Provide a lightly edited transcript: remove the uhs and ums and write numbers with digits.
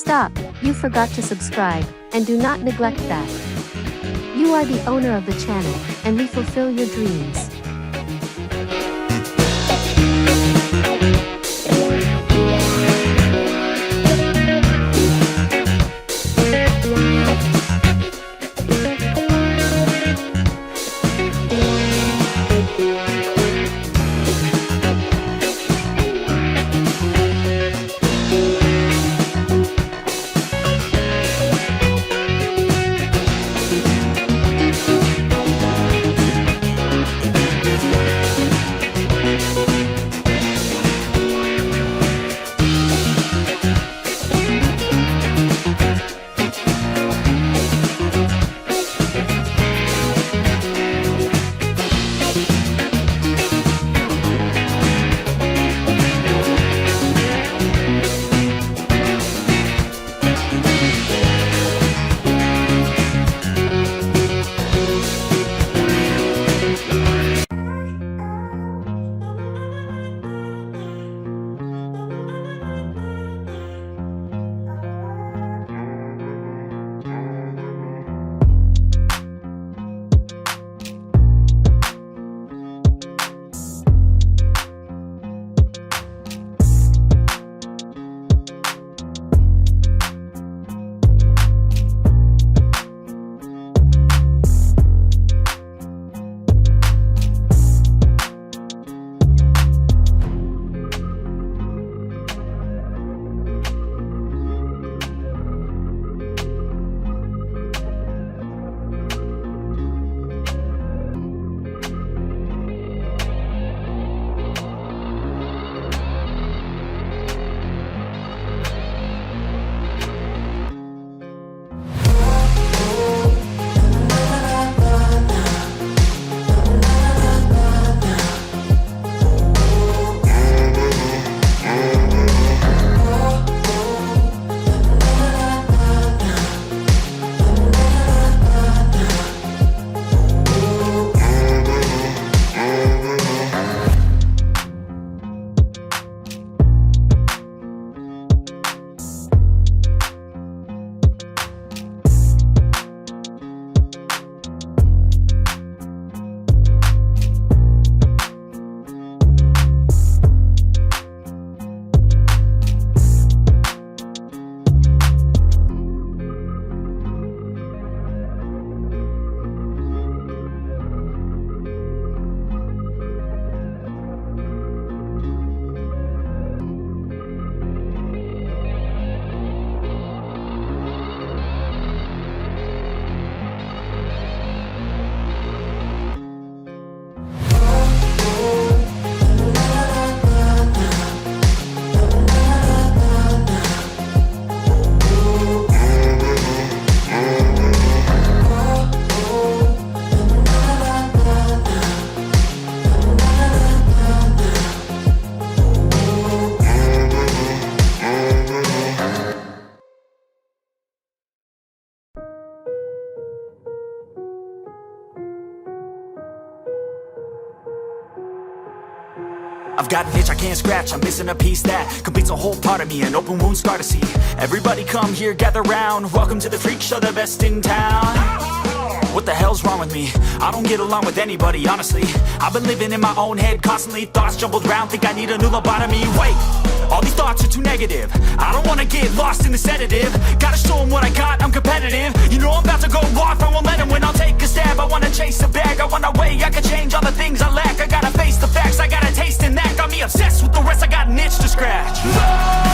Stop, you forgot to subscribe, and do not neglect that. You are the owner of the channel, and we fulfill your dreams. I've got an itch I can't scratch, I'm missing a piece that completes a whole part of me, an open wound scar to see. Everybody come here, gather round, welcome to the freak show, the best in town. What the hell's wrong with me? I don't get along with anybody, honestly. I've been living in my own head constantly, thoughts jumbled round, think I need a new lobotomy. Wait, all these thoughts are too negative, I don't wanna get lost in the sedative. Gotta show them what I got, I'm competitive. You know I'm about to go off, I won't let them win, I'll take a stab. I wanna chase a bag, I wanna weigh, I can change all the things I lack. I gotta face the facts, I got a taste in that. Got me obsessed with the rest, I got an itch to scratch.